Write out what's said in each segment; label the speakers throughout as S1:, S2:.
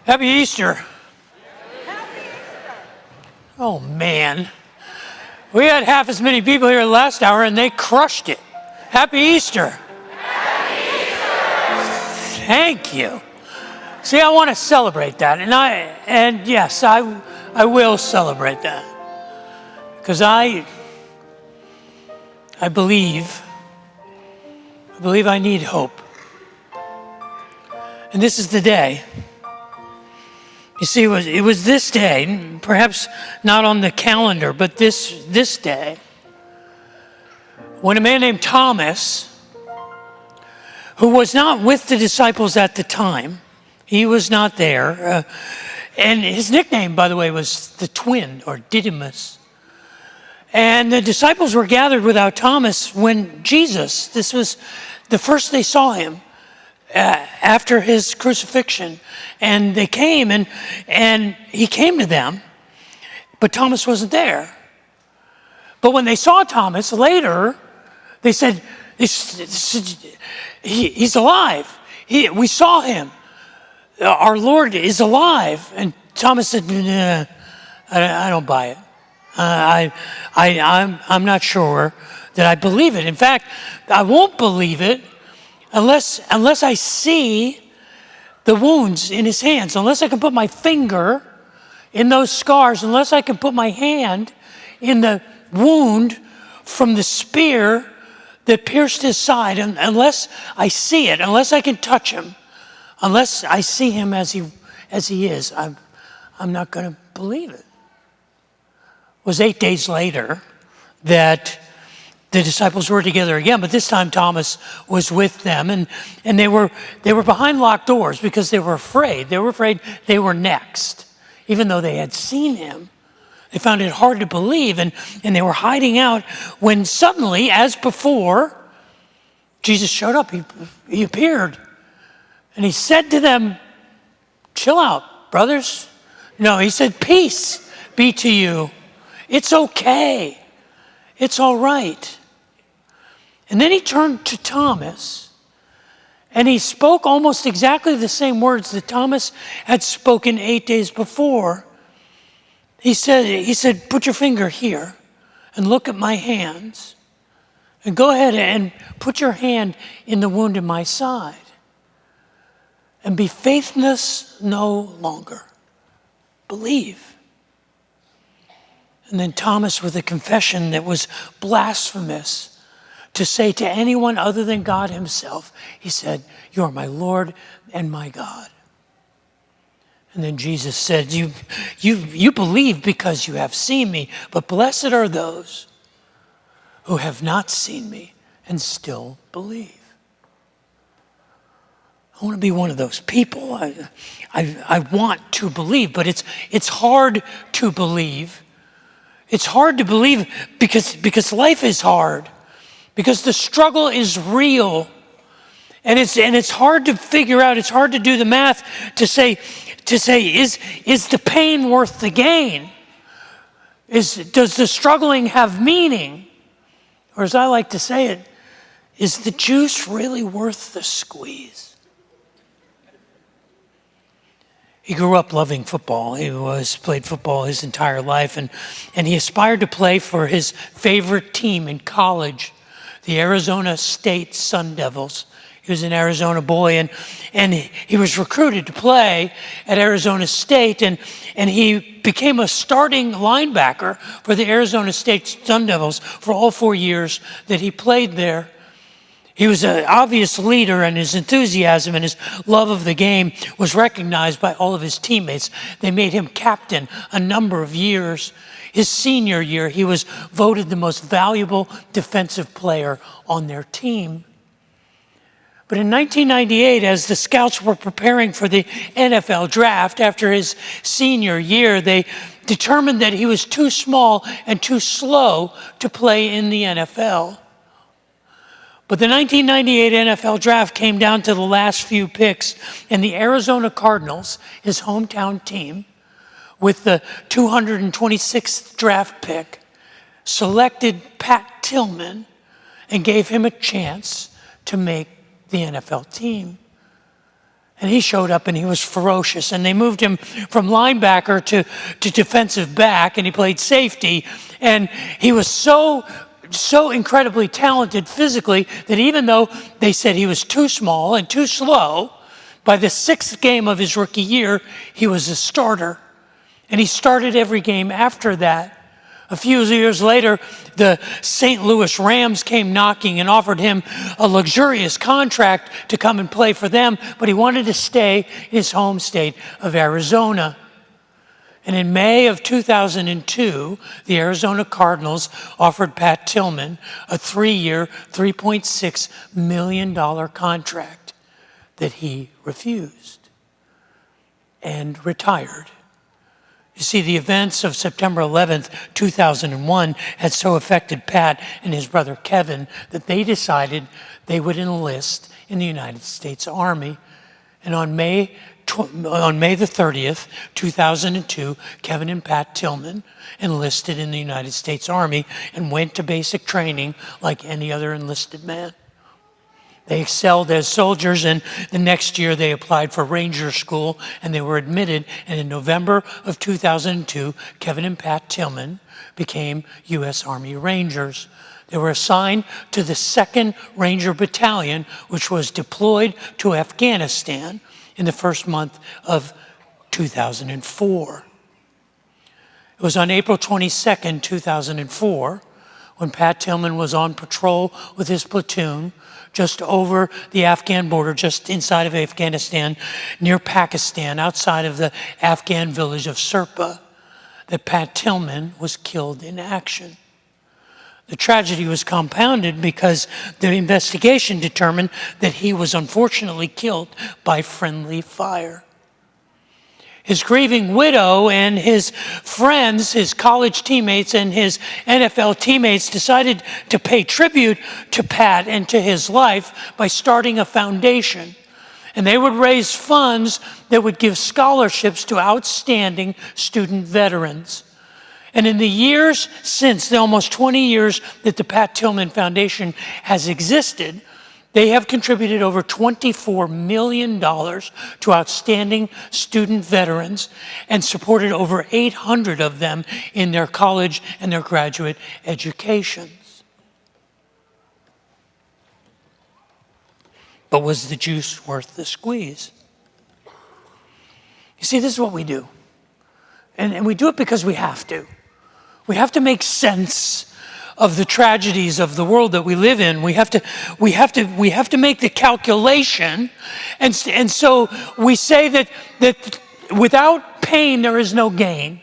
S1: Happy Easter. Oh, man. We had half as many people here last hour, and they crushed it. Happy Easter.
S2: Happy Easter.
S1: Thank you. See, I want to celebrate that, and yes, I will celebrate that, because I believe I need hope, and this is the day. You see, it was this day, perhaps not on the calendar, but this day, when a man named Thomas, who was not with the disciples at the time, he was not there, and his nickname, by the way, was the twin, or Didymus. And the disciples were gathered without Thomas when Jesus, this was the first they saw him, after his crucifixion, and they came and he came to them, but Thomas wasn't there. But when they saw Thomas later, they said, he's alive. We saw him. Our Lord is alive. And Thomas said, nah, I don't buy it. I'm not sure that I believe it. In fact, I won't believe it unless I see the wounds in his hands, unless I can put my finger in those scars, unless I can put my hand in the wound from the spear that pierced his side, unless I see it, unless I can touch him, unless I see him as he is, I'm not going to believe it. It was 8 days later that the disciples were together again, but this time Thomas was with them, and they were behind locked doors because they were afraid. They were afraid they were next. Even though they had seen him, they found it hard to believe, and they were hiding out when suddenly, as before, Jesus showed up. He appeared, and he said to them, "Chill out, brothers." No, he said, "Peace be to you. It's okay. It's all right." And then he turned to Thomas, and he spoke almost exactly the same words that Thomas had spoken 8 days before. He said, "Put your finger here and look at my hands, and go ahead and put your hand in the wound in my side, and be faithless no longer. Believe." And then Thomas, with a confession that was blasphemous to say to anyone other than God himself, he said, "You are my Lord and my God." And then Jesus said, you believe because you have seen me, but blessed are those who have not seen me and still believe. I want to be one of those people. I want to believe, but it's hard to believe. It's hard to believe because life is hard, because the struggle is real, and it's hard to figure out. It's hard to do the math to say is the pain worth the gain? Does the struggling have meaning, or as I like to say it, is the juice really worth the squeeze? He grew up loving football. He played football his entire life, and he aspired to play for his favorite team in college, the Arizona State Sun Devils. He was an Arizona boy, and he was recruited to play at Arizona State, and he became a starting linebacker for the Arizona State Sun Devils for all 4 years that he played there. He was an obvious leader, and his enthusiasm and his love of the game was recognized by all of his teammates. They made him captain a number of years. His senior year, he was voted the most valuable defensive player on their team. But in 1998, as the scouts were preparing for the NFL draft after his senior year, they determined that he was too small and too slow to play in the NFL. But the 1998 NFL draft came down to the last few picks, and the Arizona Cardinals, his hometown team, with the 226th draft pick, selected Pat Tillman and gave him a chance to make the NFL team. And he showed up and he was ferocious. And they moved him from linebacker to defensive back, and he played safety. And he was so incredibly talented physically that even though they said he was too small and too slow, by the 6th game of his rookie year, he was a starter. And he started every game after that. A few years later, the St. Louis Rams came knocking and offered him a luxurious contract to come and play for them, but he wanted to stay in his home state of Arizona. And in May of 2002, the Arizona Cardinals offered Pat Tillman a 3-year, $3.6 million contract that he refused and retired. You see, the events of September 11th, 2001 had so affected Pat and his brother Kevin that they decided they would enlist in the United States Army. And on May the 30th, 2002, Kevin and Pat Tillman enlisted in the United States Army and went to basic training like any other enlisted man. They excelled as soldiers, and the next year they applied for Ranger School, and they were admitted. And in November of 2002, Kevin and Pat Tillman became U.S. Army Rangers. They were assigned to the 2nd Ranger Battalion, which was deployed to Afghanistan in the first month of 2004. It was on April 22nd, 2004, when Pat Tillman was on patrol with his platoon just over the Afghan border, just inside of Afghanistan, near Pakistan, outside of the Afghan village of Sirpa, that Pat Tillman was killed in action. The tragedy was compounded because the investigation determined that he was unfortunately killed by friendly fire. His grieving widow and his friends, his college teammates and his NFL teammates decided to pay tribute to Pat and to his life by starting a foundation. And they would raise funds that would give scholarships to outstanding student veterans. And in the years since, the almost 20 years that the Pat Tillman Foundation has existed, they have contributed over $24 million to outstanding student veterans and supported over 800 of them in their college and their graduate educations. But was the juice worth the squeeze? You see, this is what we do. And we do it because we have to. We have to make sense of the tragedies of the world that we live in. We have to make the calculation, and so we say that without pain there is no gain.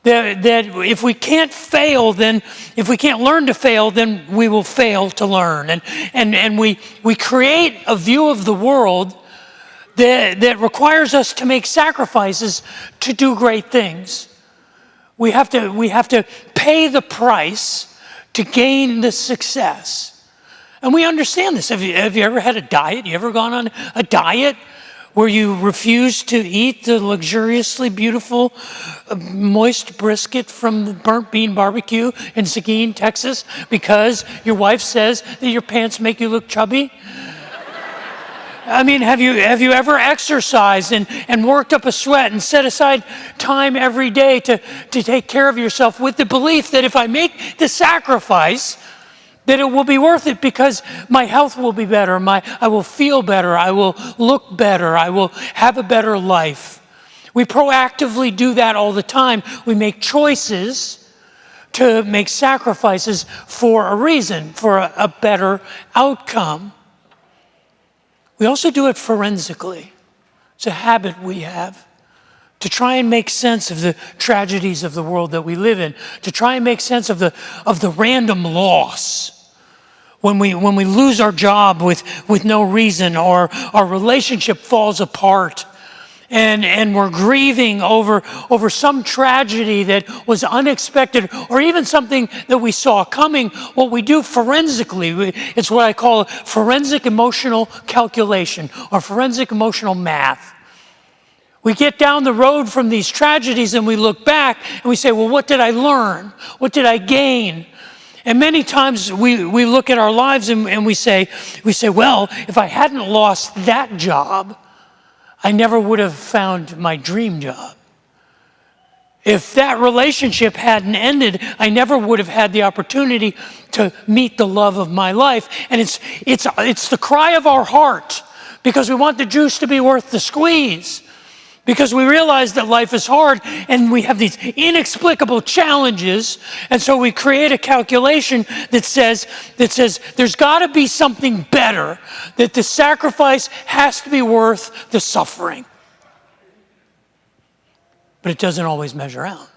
S1: That if we can't fail, then if we can't learn to fail, then we will fail to learn. And we create a view of the world that requires us to make sacrifices to do great things. We have to pay the price to gain the success. And we understand this. Have you ever had a diet? You ever gone on a diet where you refuse to eat the luxuriously beautiful, moist brisket from the Burnt Bean Barbecue in Seguin, Texas, because your wife says that your pants make you look chubby? I mean, have you ever exercised and worked up a sweat and set aside time every day to take care of yourself with the belief that if I make the sacrifice, that it will be worth it because my health will be better, I will feel better, I will look better, I will have a better life. We proactively do that all the time. We make choices to make sacrifices for a reason, for a better outcome. We also do it forensically. It's a habit we have to try and make sense of the tragedies of the world that we live in, to try and make sense of the random loss. When we lose our job with no reason, or our relationship falls apart, and we're grieving over some tragedy that was unexpected, or even something that we saw coming, what we do forensically, it's what I call forensic emotional calculation, or forensic emotional math. We get down the road from these tragedies and we look back and we say, well, what did I learn? What did I gain? And many times we look at our lives and we say, well, if I hadn't lost that job, I never would have found my dream job. If that relationship hadn't ended, I never would have had the opportunity to meet the love of my life. And it's the cry of our heart, because we want the juice to be worth the squeeze. Because we realize that life is hard and we have these inexplicable challenges. And so we create a calculation that says there's got to be something better, that the sacrifice has to be worth the suffering. But it doesn't always measure out.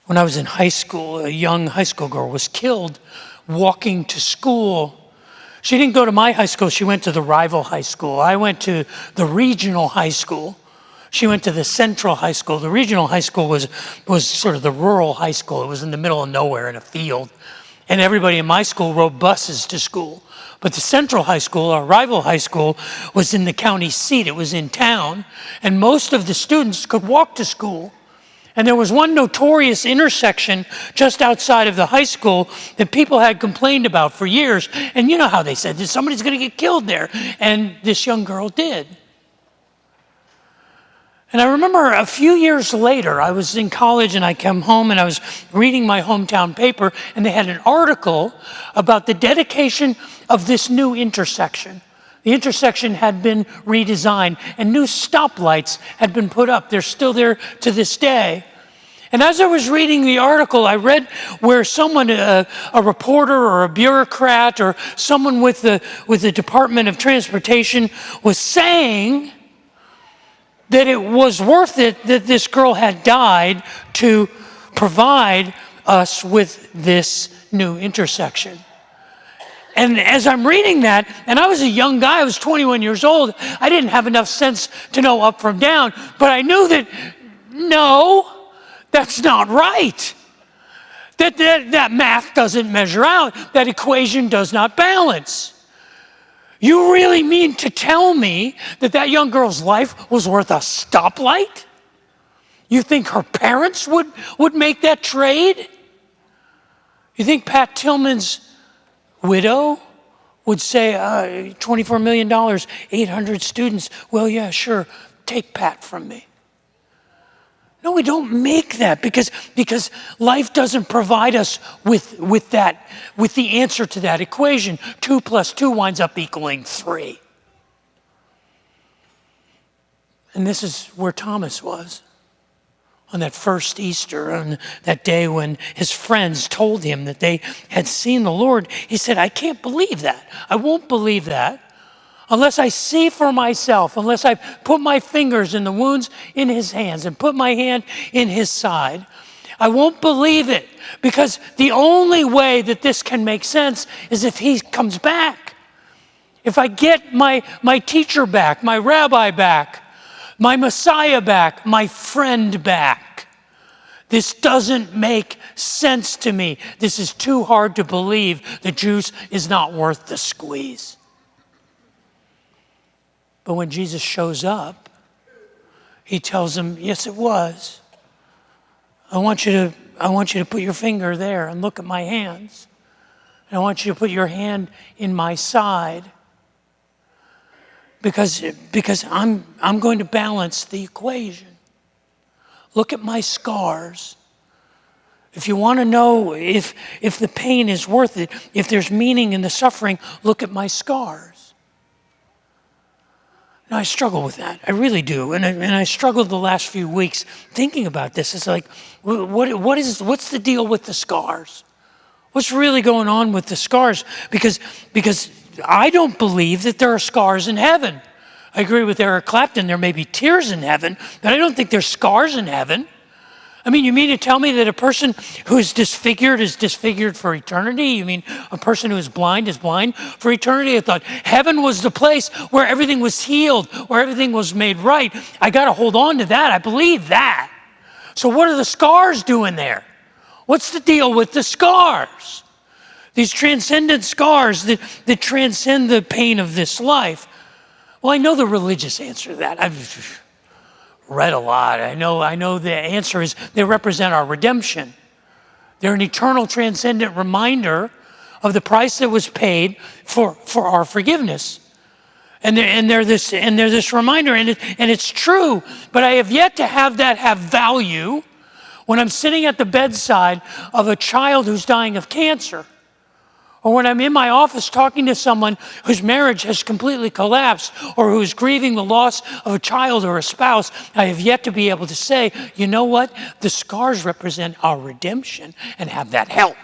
S1: When I was in high school, a young high school girl was killed walking to school. She didn't go to my high school. She went to the rival high school. I went to the regional high school. She went to the central high school. The regional high school was sort of the rural high school. It was in the middle of nowhere in a field. And everybody in my school rode buses to school. But the central high school, our rival high school, was in the county seat. It was in town. And most of the students could walk to school. And there was one notorious intersection just outside of the high school that people had complained about for years. And you know how they said, somebody's going to get killed there. And this young girl did. And I remember a few years later, I was in college and I came home and I was reading my hometown paper, and they had an article about the dedication of this new intersection. The intersection had been redesigned and new stoplights had been put up. They're still there to this day. And as I was reading the article, I read where someone, a reporter or a bureaucrat or someone with the Department of Transportation, was saying that it was worth it that this girl had died to provide us with this new intersection. And as I'm reading that, and I was a young guy, I was 21 years old, I didn't have enough sense to know up from down, but I knew that, no, that's not right. That math doesn't measure out. That equation does not balance. You really mean to tell me that young girl's life was worth a stoplight? You think her parents would make that trade? You think Pat Tillman's widow would say, $24 million, 800 students, well, yeah, sure, take Pat from me. No, we don't make that because life doesn't provide us with the answer to that equation. 2 + 2 winds up equaling 3. And this is where Thomas was on that first Easter, on that day when his friends told him that they had seen the Lord. He said, I can't believe that. I won't believe that unless I see for myself, unless I put my fingers in the wounds in his hands and put my hand in his side. I won't believe it, because the only way that this can make sense is if he comes back. If I get my teacher back, my rabbi back, my Messiah back, my friend back. This doesn't make sense to me. This is too hard to believe. The juice is not worth the squeeze. But when Jesus shows up, he tells them, yes, it was. I want you to put your finger there and look at my hands. And I want you to put your hand in my side. Because I'm going to balance the equation. Look at my scars. If you want to know if the pain is worth it, if there's meaning in the suffering, look at my scars. Now, I struggle with that. I really do. And I struggled the last few weeks thinking about this. It's like, what's the deal with the scars? What's really going on with the scars? Because I don't believe that there are scars in heaven. I agree with Eric Clapton, there may be tears in heaven, but I don't think there's scars in heaven. I mean, you mean to tell me that a person who is disfigured for eternity? You mean a person who is blind for eternity? I thought heaven was the place where everything was healed, where everything was made right. I got to hold on to that. I believe that. So what are the scars doing there? What's the deal with the scars? These transcendent scars that transcend the pain of this life. Well, I know the religious answer to that. I've read a lot. I know the answer is they represent our redemption. They're an eternal transcendent reminder of the price that was paid for our forgiveness. And they're this reminder, and it's true, but I have yet to have that have value when I'm sitting at the bedside of a child who's dying of cancer, or when I'm in my office talking to someone whose marriage has completely collapsed, or who's grieving the loss of a child or a spouse. I have yet to be able to say, you know what? The scars represent our redemption, and have that help.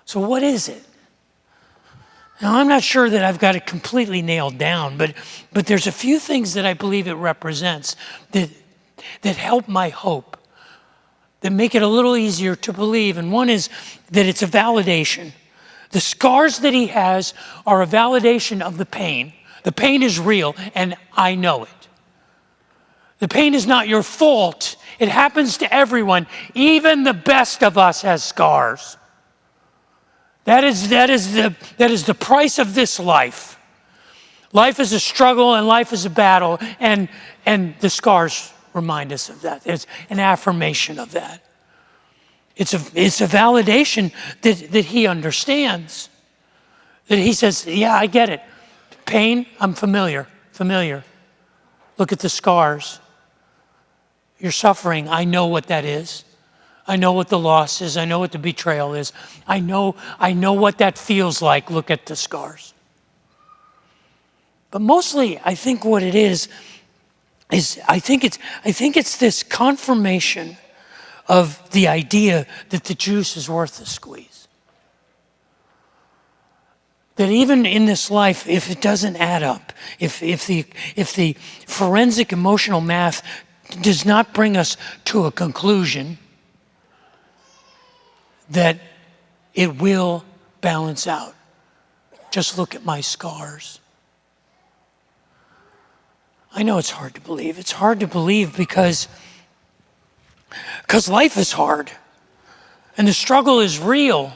S1: So what is it? Now, I'm not sure that I've got it completely nailed down, but there's a few things that I believe it represents that help my hope, that make it a little easier to believe. And one is that it's a validation. The scars that he has are a validation of the pain. The pain is real, and I know it. The pain is not your fault. It happens to everyone. Even the best of us has scars. That is the price of this life. Life is a struggle, and life is a battle, and the scars remind us of that. It's an affirmation of that. It's a validation that he understands. That he says, yeah, I get it. Pain, I'm familiar. Look at the scars. You're suffering, I know what that is. I know what the loss is. I know what the betrayal is. I know what that feels like. Look at the scars. But mostly, I think what it is I think it's this confirmation of the idea that the juice is worth the squeeze. That even in this life, if it doesn't add up, if the forensic emotional math does not bring us to a conclusion, that it will balance out. Just look at my scars. I know it's hard to believe. It's hard to believe because life is hard and the struggle is real.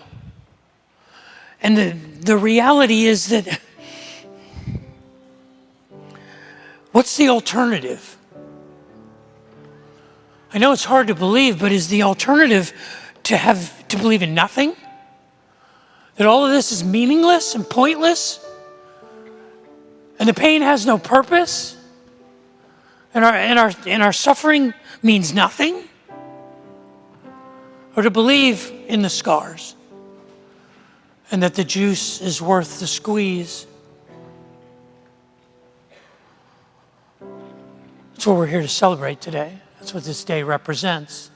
S1: And the reality is that what's the alternative? I know it's hard to believe, but is the alternative to believe in nothing? That all of this is meaningless and pointless? And the pain has no purpose? And our suffering means nothing? Or to believe in the scars and that the juice is worth the squeeze? That's what we're here to celebrate today. That's what this day represents.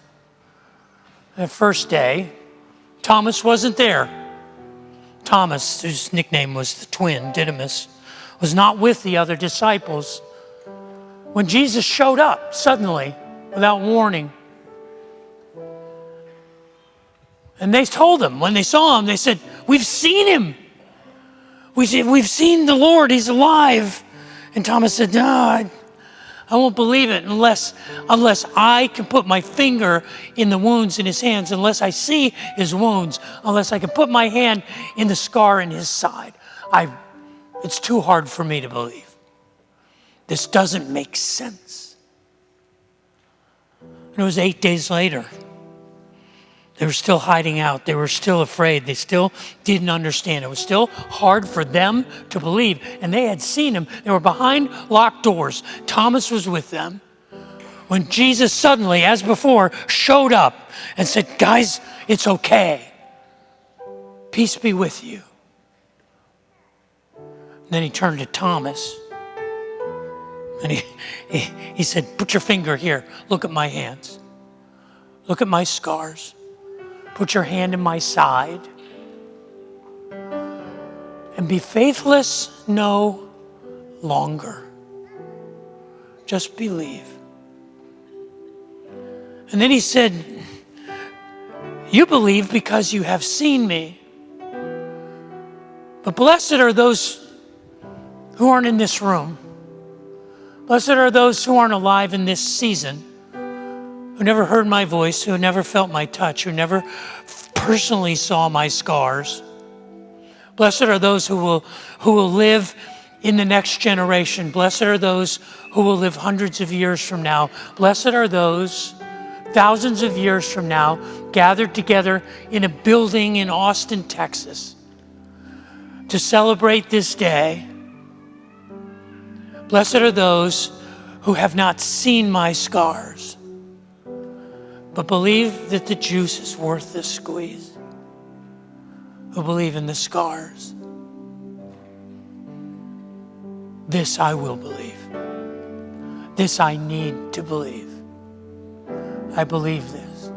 S1: The first day, Thomas wasn't there. Thomas, whose nickname was the twin, Didymus, was not with the other disciples when Jesus showed up suddenly without warning. And they told him, when they saw him, they said, we've seen him. We've seen the Lord, he's alive. And Thomas said, no, I won't believe it unless I can put my finger in the wounds in his hands, unless I see his wounds, unless I can put my hand in the scar in his side. It's too hard for me to believe. This doesn't make sense. And it was 8 days later. They were still hiding out. They were still afraid. They still didn't understand. It was still hard for them to believe. And they had seen him. They were behind locked doors. Thomas was with them. When Jesus suddenly, as before, showed up and said, guys, it's okay. Peace be with you. And then he turned to Thomas. And he said, put your finger here. Look at my hands. Look at my scars. Put your hand in my side. And be faithless no longer. Just believe. And then he said, you believe because you have seen me. But blessed are those who aren't in this room. Blessed are those who aren't alive in this season, who never heard my voice, who never felt my touch, who never personally saw my scars. Blessed are those who will live in the next generation. Blessed are those who will live hundreds of years from now. Blessed are those thousands of years from now gathered together in a building in Austin, Texas. to celebrate this day. Blessed are those who have not seen my scars, but believe that the juice is worth the squeeze. Who believe in the scars. This I will believe. This I need to believe. I believe this.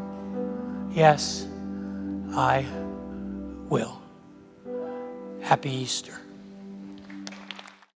S1: Yes, I will. Happy Easter.